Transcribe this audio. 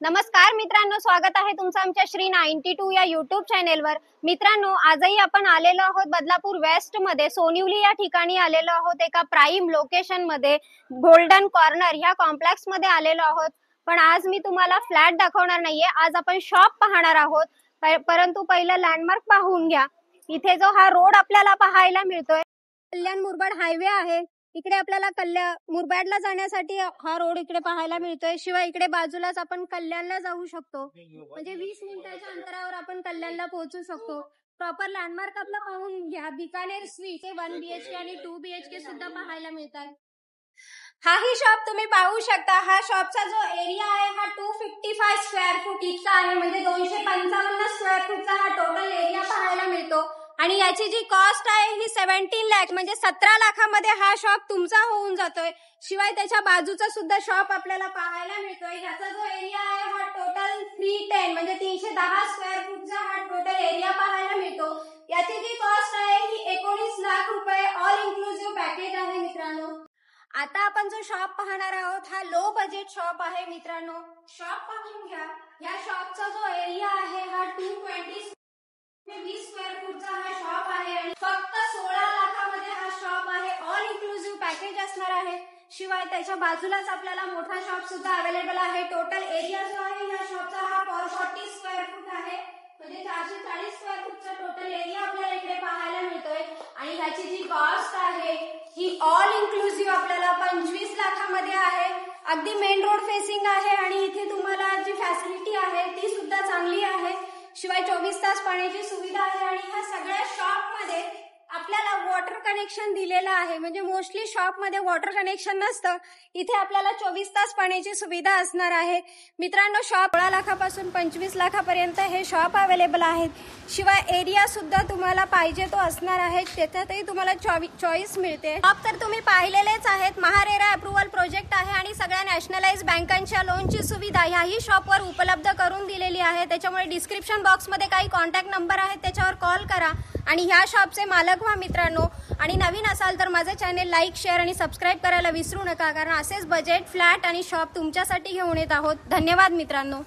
नमस्कार मित्रांनो, स्वागत आहे तुमचं आमच्या श्री 92 या युट्यूब चॅनेलवर। मित्रांनो, आजही आपण आलेलो आहोत बदलापूर वेस्ट मध्ये सोनिवली या ठिकाणी आलेलो आहोत। एका प्राइम लोकेशन मध्ये गोल्डन कॉर्नर या कॉम्प्लेक्स मध्ये आलेलो आहोत। पण आज मी तुम्हाला फ्लॅट दाखवणार नाहीये, आज आपण शॉप पाहणार आहोत। परंतु पहिलं लँडमार्क पाहून घ्या। इथे जो हा रोड आपल्याला पाहायला मिळतोय, कल्याण मुरबाड हायवे आहे। इकडे आपल्याला मुरबाडला जाण्यासाठी हा रोड इकडे पाहायला मिळतोय। शिवाय इकडे बाजूलाच आपण कल्याणला जाऊ शकतो, म्हणजे 20 मिनिटाच्या अंतरावर आपण कल्याणला पोहोचू शकतो। प्रॉपर लँडमार्क आपला पाहून घ्या। बिकानेर स्वीट 1 BHK आणि 2 BHK सुद्धा पाहायला मिळतात। हाही शॉप तुम्ही पाहू शकता। हा शॉपचा जो एरिया आहे हा 255 स्क्वेअर फूट इतका आहे, म्हणजे 255 स्क्वेअर फूटचा हा टोटल एरिया पाहायला मिळतो। आणि याची जी कॉस्ट आहे ही 17 लाख म्हणजे 17 लाखामध्ये हा शॉप तुमचा होऊन जातोय। शिवाय त्याच्या बाजूचा सुद्धा शॉप आपल्याला पाहायला मिळतोय। याचा जो एरिया आहे हा टोटल 310 म्हणजे 310 स्क्वेअर फूटचा हा टोटल एरिया पाहायला मिळतो। याची जी कॉस्ट आहे ही 19 लाख रुपये ऑल इन्क्लुसिव्ह पॅकेज आहे मित्रांनो। आता आपण जो शॉप पाहणार आहोत हा लो बजेट शॉप आहे मित्रांनो। शॉप पाहून घ्या। या शॉपचा जो एरिया आहे हा 220 स्क्वेअर फूटचा हा शॉप आहे आणि फक्त 16 लाखामध्ये हा शॉप आहे। ऑल इन्क्लुसिव्ह पॅकेज असणार आहे। शिवाय त्याच्या बाजूलाच आपल्याला मोठा शॉप सुद्धा अवेलेबल आहे। टोटल एरिया जो आहे या शॉपचा हा 440 स्क्वेअर फूट आहे, म्हणजे 440 स्क्वेअर फूटचा टोटल एरिया आपल्याला इकडे पाहायला मिळतोय। आणि ह्याची जी कॉस्ट आहे ही ऑल इन्क्लुसिव्ह आपल्याला 25 लाखामध्ये आहे। अगदी मेन रोड फेसिंग आहे आणि इथे तुम्हाला जी फॅसिलिटी आहे ती सुद्धा चांगली आहे। शिवाय 24 तास पाण्याची सुविधा आहे आणि ह्या सगळ्या शॉप मध्ये आपल्याला वॉटर कनेक्शन दिलेलं आहे, म्हणजे मोस्टली शॉप मध्ये वॉटर कनेक्शन नसतं। इथे आपल्याला 24 तास पाण्याची सुविधा असणार आहे। मित्रांनो, शॉप 16 लाखापासून 25 लाखापर्यंत हे शॉप अवेलेबल आहेत। शिवाय एरिया सुद्धा तुम्हाला पाहिजे तो असणार आहे, त्याच्यातही तुम्हाला चॉईस मिळते। शॉप तर तुम्ही पाहिलेलेच आहेत। महारेरा अप्रुव्हल प्रोजेक्ट आहे आणि सगळ्या नॅशनलाइज बँकांच्या लोनची सुविधा ह्याही शॉपवर उपलब्ध करून दिलेली आहे। त्याच्यामुळे डिस्क्रिप्शन बॉक्समध्ये काही कॉन्टॅक्ट नंबर आहेत, त्याच्यावर कॉल करा आणि ह्या शॉपचे मालक व्हा मित्रांनो। आणि नवीन असाल तर माझं चॅनेल लाईक, शेअर आणि सबस्क्राईब करायला विसरू नका, कारण असेच बजेट फ्लॅट आणि शॉप तुमच्यासाठी घेऊन येत आहोत। धन्यवाद मित्रांनो।